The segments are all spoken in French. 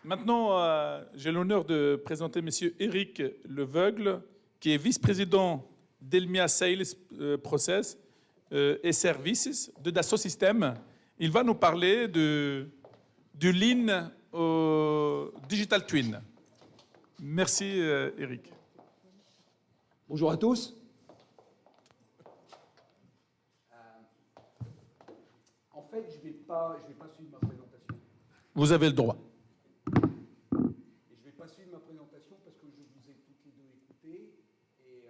Maintenant, j'ai l'honneur de présenter M. Éric Leveugle, qui est vice-président d'Elmia Sales Process et Services de Dassault Systèmes. Il va nous parler du Lean au Digital Twin. Merci, Éric. Bonjour à tous. En fait, je vais pas suivre ma présentation. Vous avez le droit. Et je ne vais pas suivre ma présentation parce que je vous ai toutes les deux écoutées et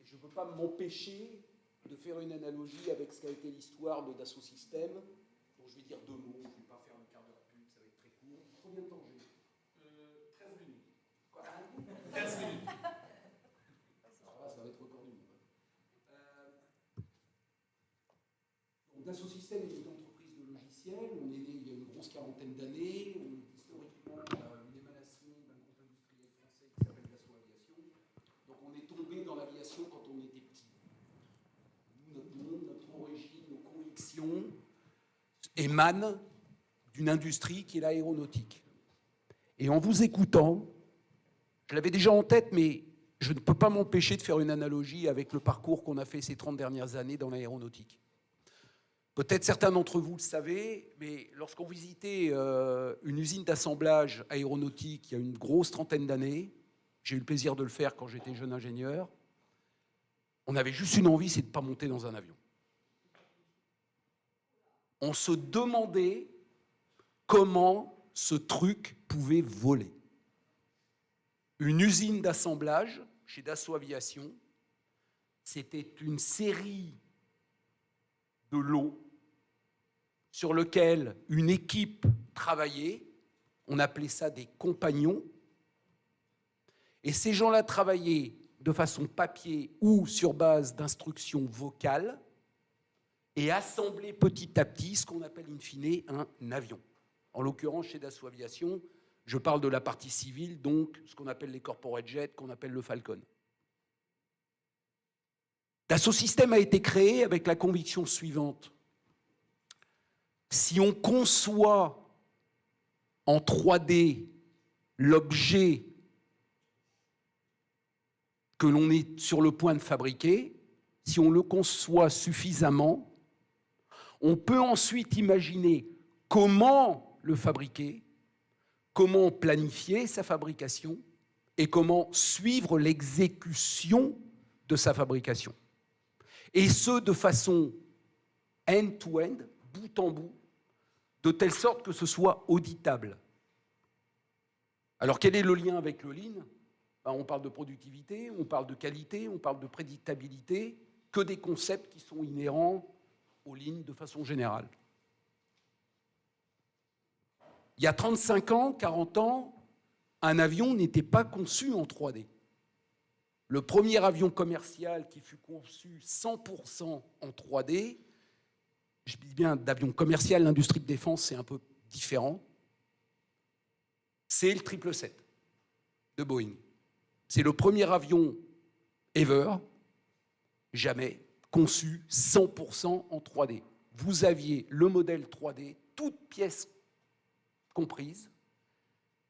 je ne peux pas m'empêcher de faire une analogie avec ce qu'a été l'histoire de Dassault Systèmes. Donc je vais dire deux mots, je ne vais pas faire un quart d'heure pub, ça va être très court. Combien de temps j'ai 13 minutes. Quoi 15 minutes. Ça va être record du monde. Donc Dassault Systèmes est une entreprise de logiciels. On est né il y a une grosse quarantaine d'années. Historiquement, une émanation d'un groupe industriel français qui s'appelle Dassault Aviation. Donc on est tombé dans l'aviation quand on était petit. Notre monde, notre origine, nos convictions émanent d'une industrie qui est l'aéronautique. Et en vous écoutant, je l'avais déjà en tête, mais je ne peux pas m'empêcher de faire une analogie avec le parcours qu'on a fait ces 30 dernières années dans l'aéronautique. Peut-être certains d'entre vous le savez, mais lorsqu'on visitait une usine d'assemblage aéronautique il y a une grosse trentaine d'années, j'ai eu le plaisir de le faire quand j'étais jeune ingénieur, on avait juste une envie, c'est de ne pas monter dans un avion. On se demandait comment ce truc pouvait voler. Une usine d'assemblage chez Dassault Aviation, c'était une série de lots sur lequel une équipe travaillait. On appelait ça des compagnons. Et ces gens-là travaillaient de façon papier ou sur base d'instructions vocales et assemblaient petit à petit ce qu'on appelle in fine un avion. En l'occurrence, chez Dassault Aviation, je parle de la partie civile, donc ce qu'on appelle les corporate jets, qu'on appelle le Falcon. Dassault Systèmes a été créé avec la conviction suivante. Si on conçoit en 3D l'objet que l'on est sur le point de fabriquer, si on le conçoit suffisamment, on peut ensuite imaginer comment le fabriquer, comment planifier sa fabrication et comment suivre l'exécution de sa fabrication. Et ce, de façon end-to-end, bout en bout, de telle sorte que ce soit auditable. Alors, quel est le lien avec le Lean ? On parle de productivité, on parle de qualité, on parle de prédictabilité, que des concepts qui sont inhérents au Lean de façon générale. Il y a 35 ans, 40 ans, un avion n'était pas conçu en 3D. Le premier avion commercial qui fut conçu 100% en 3D, je dis bien d'avion commercial, l'industrie de défense, c'est un peu différent, c'est le 777 de Boeing. C'est le premier avion ever, jamais, conçu 100% en 3D. Vous aviez le modèle 3D, toutes pièces comprises,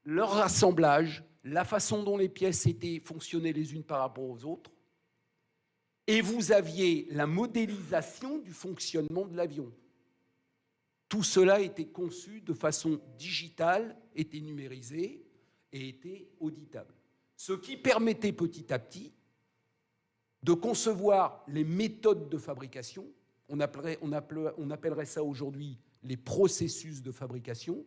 leur assemblage, la façon dont les pièces étaient fonctionnaient les unes par rapport aux autres, et vous aviez la modélisation du fonctionnement de l'avion. Tout cela était conçu de façon digitale, était numérisé et était auditable. Ce qui permettait petit à petit de concevoir les méthodes de fabrication, on appellerait ça aujourd'hui les processus de fabrication,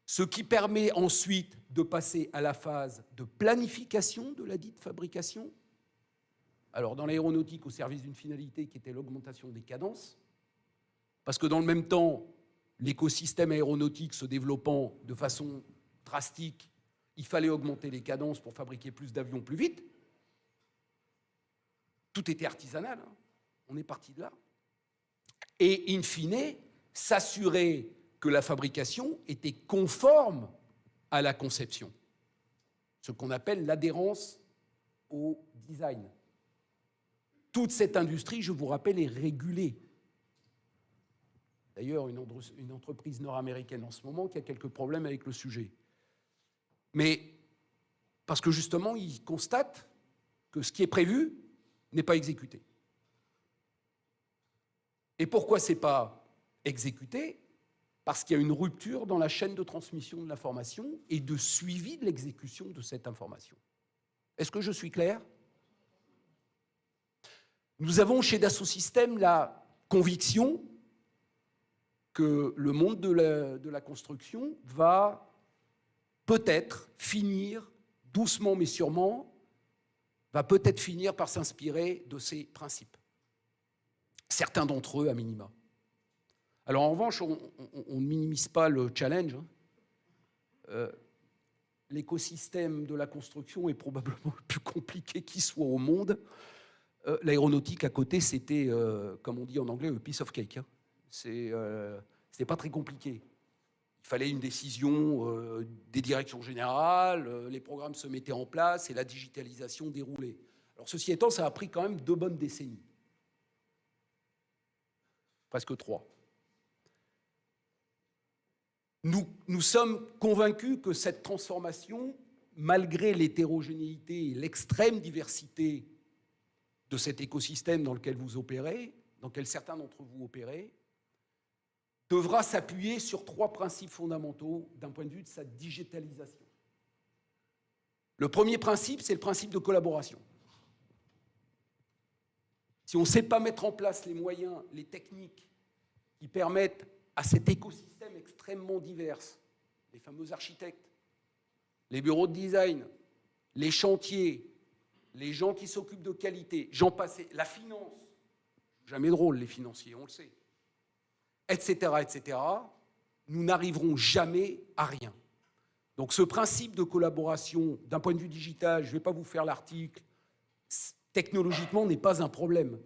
ce qui permet ensuite de passer à la phase de planification de la dite fabrication. Alors dans l'aéronautique, au service d'une finalité qui était l'augmentation des cadences, parce que dans le même temps, l'écosystème aéronautique se développant de façon drastique, il fallait augmenter les cadences pour fabriquer plus d'avions plus vite. Tout était artisanal, hein. On est parti de là. Et in fine, s'assurer que la fabrication était conforme à la conception. Ce qu'on appelle l'adhérence au design. Toute cette industrie, je vous rappelle, est régulée. D'ailleurs, une entreprise nord-américaine en ce moment qui a quelques problèmes avec le sujet. Mais parce que justement, ils constatent que ce qui est prévu n'est pas exécuté. Et pourquoi ce n'est pas exécuté? Parce qu'il y a une rupture dans la chaîne de transmission de l'information et de suivi de l'exécution de cette information. Est-ce que je suis clair? Nous avons chez Dassault Systèmes la conviction que le monde de la construction va peut-être finir, doucement mais sûrement, va peut-être finir par s'inspirer de ces principes. Certains d'entre eux, à minima. Alors en revanche, on ne minimise pas le challenge. L'écosystème de la construction est probablement le plus compliqué qui soit au monde. L'aéronautique à côté, c'était, comme on dit en anglais, a piece of cake. C'était pas très compliqué. Il fallait une décision des directions générales, les programmes se mettaient en place et la digitalisation déroulait. Alors ceci étant, ça a pris quand même 2 bonnes décennies. Presque 3. Nous sommes convaincus que cette transformation, malgré l'hétérogénéité et l'extrême diversité de cet écosystème dans lequel vous opérez, dans lequel certains d'entre vous opérez, devra s'appuyer sur 3 principes fondamentaux d'un point de vue de sa digitalisation. Le premier principe, c'est le principe de collaboration. Si on ne sait pas mettre en place les moyens, les techniques qui permettent à cet écosystème extrêmement divers, les fameux architectes, les bureaux de design, les chantiers, les gens qui s'occupent de qualité, j'en passe, la finance, jamais drôle les financiers, on le sait, etc., etc., nous n'arriverons jamais à rien. Donc ce principe de collaboration, d'un point de vue digital, je ne vais pas vous faire l'article, technologiquement n'est pas un problème.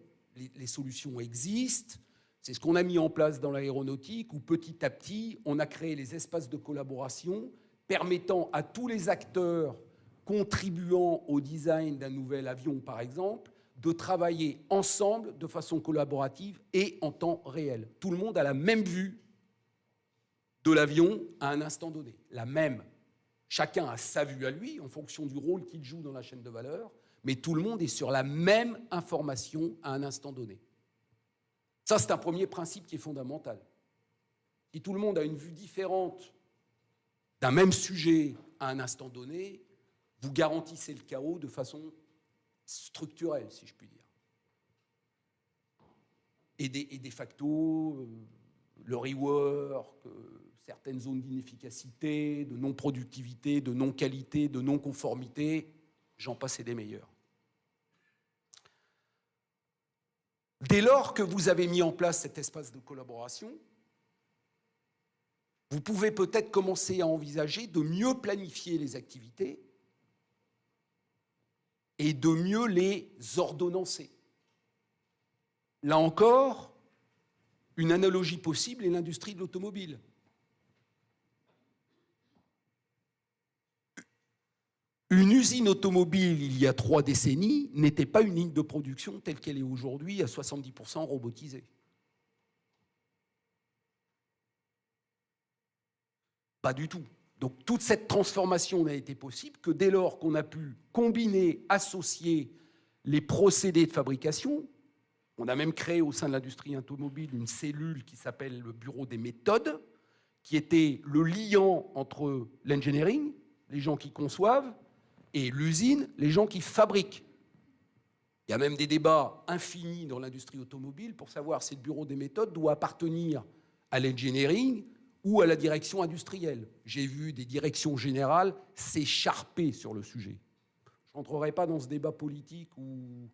Les solutions existent, c'est ce qu'on a mis en place dans l'aéronautique, où petit à petit, on a créé les espaces de collaboration permettant à tous les acteurs contribuant au design d'un nouvel avion, par exemple, de travailler ensemble de façon collaborative et en temps réel. Tout le monde a la même vue de l'avion à un instant donné, la même. Chacun a sa vue à lui, en fonction du rôle qu'il joue dans la chaîne de valeur, mais tout le monde est sur la même information à un instant donné. Ça, c'est un premier principe qui est fondamental. Si tout le monde a une vue différente d'un même sujet à un instant donné, vous garantissez le chaos de façon structurelle, si je puis dire. Et de facto, le rework, certaines zones d'inefficacité, de non-productivité, de non-qualité, de non-conformité, j'en passe et des meilleurs. Dès lors que vous avez mis en place cet espace de collaboration, vous pouvez peut-être commencer à envisager de mieux planifier les activités et de mieux les ordonnancer. Là encore, une analogie possible est l'industrie de l'automobile. Une usine automobile, il y a 3 décennies, n'était pas une ligne de production telle qu'elle est aujourd'hui, à 70% robotisée. Pas du tout. Donc toute cette transformation n'a été possible que dès lors qu'on a pu combiner, associer les procédés de fabrication. On a même créé au sein de l'industrie automobile une cellule qui s'appelle le bureau des méthodes, qui était le liant entre l'engineering, les gens qui conçoivent, et l'usine, les gens qui fabriquent. Il y a même des débats infinis dans l'industrie automobile pour savoir si le bureau des méthodes doit appartenir à l'engineering ou à la direction industrielle. J'ai vu des directions générales s'écharper sur le sujet. Je n'entrerai pas dans ce débat politique ou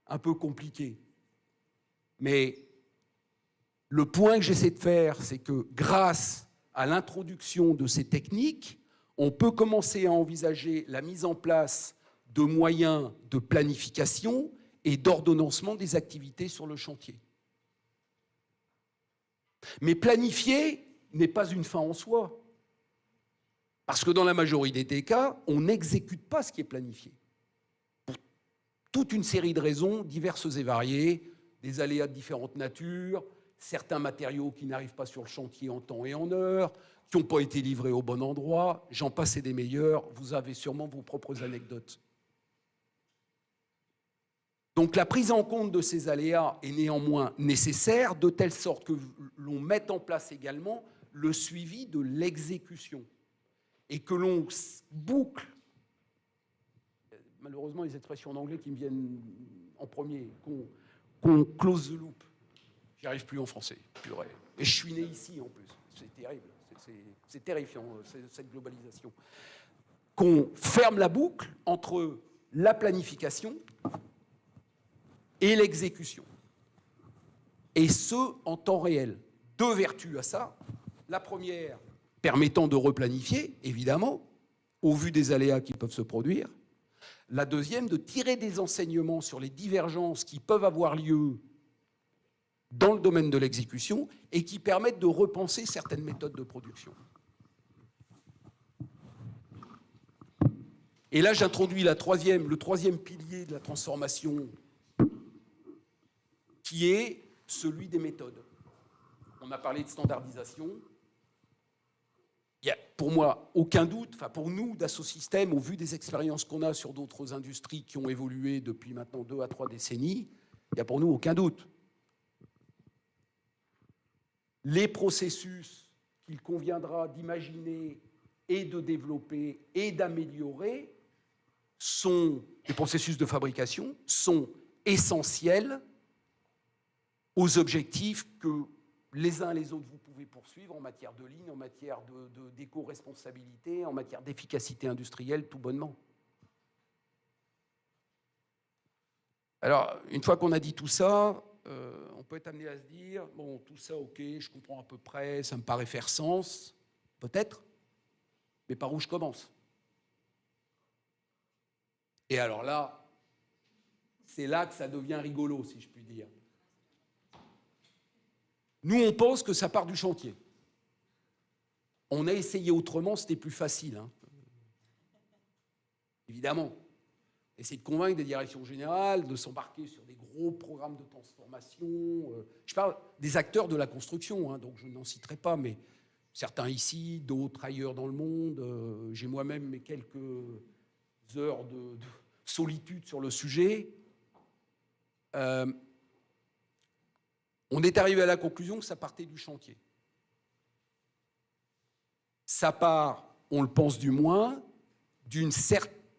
un peu compliqué. Mais le point que j'essaie de faire, c'est que grâce à l'introduction de ces techniques, on peut commencer à envisager la mise en place de moyens de planification et d'ordonnancement des activités sur le chantier. Mais planifier n'est pas une fin en soi. Parce que dans la majorité des cas, on n'exécute pas ce qui est planifié. Pour toute une série de raisons diverses et variées, des aléas de différentes natures, certains matériaux qui n'arrivent pas sur le chantier en temps et en heure, qui n'ont pas été livrés au bon endroit, j'en passe et des meilleurs, vous avez sûrement vos propres anecdotes. Donc la prise en compte de ces aléas est néanmoins nécessaire, de telle sorte que l'on mette en place également le suivi de l'exécution et que l'on boucle, malheureusement les expressions en anglais qui me viennent en premier, qu'on close the loop. J'y arrive plus en français, purée. Et je suis né ici en plus, c'est terrible, c'est terrifiant cette globalisation. Qu'on ferme la boucle entre la planification et l'exécution. Et ce, en temps réel. Deux vertus à ça. La première, permettant de replanifier, évidemment, au vu des aléas qui peuvent se produire. La deuxième, de tirer des enseignements sur les divergences qui peuvent avoir lieu dans le domaine de l'exécution et qui permettent de repenser certaines méthodes de production. Et là, j'introduis le troisième pilier de la transformation, qui est celui des méthodes. On a parlé de standardisation. Il n'y a pour moi aucun doute, enfin pour nous, Dassault-Systèmes, au vu des expériences qu'on a sur d'autres industries qui ont évolué depuis maintenant 2 à 3 décennies, il n'y a pour nous aucun doute. Les processus qu'il conviendra d'imaginer et de développer et d'améliorer les processus de fabrication sont essentiels aux objectifs que les uns les autres vous pouvez poursuivre en matière de ligne, en matière d'éco-responsabilité, en matière d'efficacité industrielle, tout bonnement. Alors, une fois qu'on a dit tout ça, on peut être amené à se dire, bon, tout ça, ok, je comprends à peu près, ça me paraît faire sens, peut-être, mais par où je commence? Et alors là, c'est là que ça devient rigolo, si je puis dire. Nous, on pense que ça part du chantier. On a essayé autrement, c'était plus facile. Hein. Évidemment. Essayer de convaincre des directions générales de s'embarquer sur des gros programmes de transformation. Je parle des acteurs de la construction, hein, donc je n'en citerai pas, mais certains ici, d'autres ailleurs dans le monde. J'ai moi-même mes quelques heures de solitude sur le sujet. On est arrivé à la conclusion que ça partait du chantier. Ça part, on le pense du moins,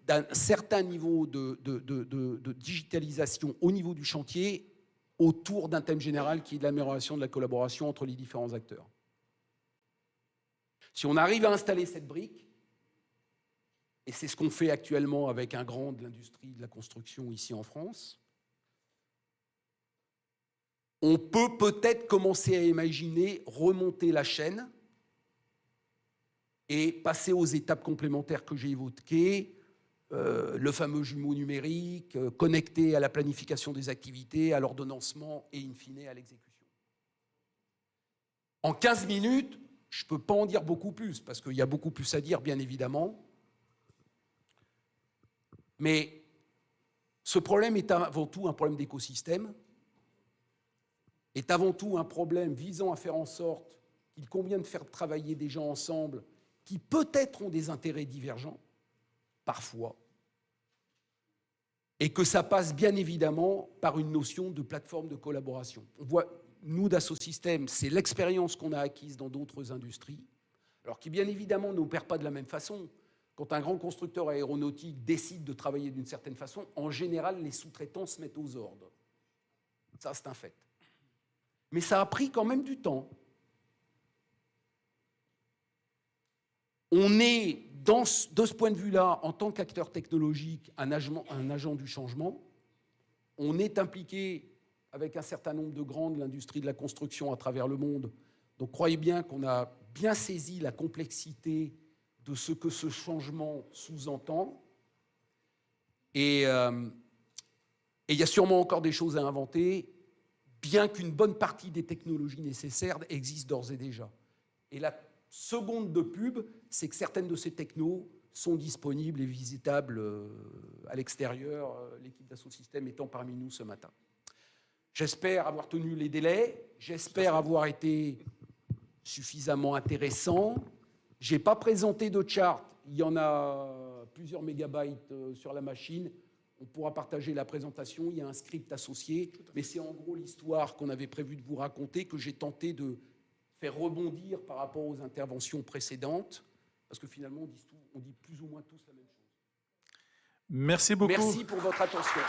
d'un certain niveau de digitalisation au niveau du chantier autour d'un thème général qui est de l'amélioration de la collaboration entre les différents acteurs. Si on arrive à installer cette brique, et c'est ce qu'on fait actuellement avec un grand de l'industrie de la construction ici en France, on peut peut-être commencer à imaginer remonter la chaîne et passer aux étapes complémentaires que j'ai évoquées, le fameux jumeau numérique, connecté à la planification des activités, à l'ordonnancement et, in fine, à l'exécution. En 15 minutes, je ne peux pas en dire beaucoup plus, parce qu'il y a beaucoup plus à dire, bien évidemment. Mais ce problème est avant tout un problème d'écosystème, est avant tout un problème visant à faire en sorte qu'il convient de faire travailler des gens ensemble qui peut-être ont des intérêts divergents, parfois, et que ça passe bien évidemment par une notion de plateforme de collaboration. On voit, nous, Dassault-Systèmes, c'est l'expérience qu'on a acquise dans d'autres industries, alors qui bien évidemment n'opère pas de la même façon. Quand un grand constructeur aéronautique décide de travailler d'une certaine façon, en général, les sous-traitants se mettent aux ordres. Ça, c'est un fait. Mais ça a pris quand même du temps. On est, de ce point de vue-là, en tant qu'acteur technologique, un agent du changement. On est impliqué avec un certain nombre de grands de l'industrie de la construction à travers le monde. Donc croyez bien qu'on a bien saisi la complexité de ce que ce changement sous-entend. Et il y a sûrement encore des choses à inventer, bien qu'une bonne partie des technologies nécessaires existent d'ores et déjà. Et la seconde de pub, c'est que certaines de ces technos sont disponibles et visitables à l'extérieur, l'équipe Dassault Systèmes étant parmi nous ce matin. J'espère avoir tenu les délais, j'espère avoir été suffisamment intéressant. Je n'ai pas présenté de chart, il y en a plusieurs mégabytes sur la machine. On pourra partager la présentation, il y a un script associé, mais c'est en gros l'histoire qu'on avait prévu de vous raconter, que j'ai tenté de faire rebondir par rapport aux interventions précédentes, parce que finalement on dit plus ou moins tous la même chose. Merci beaucoup. Merci pour votre attention.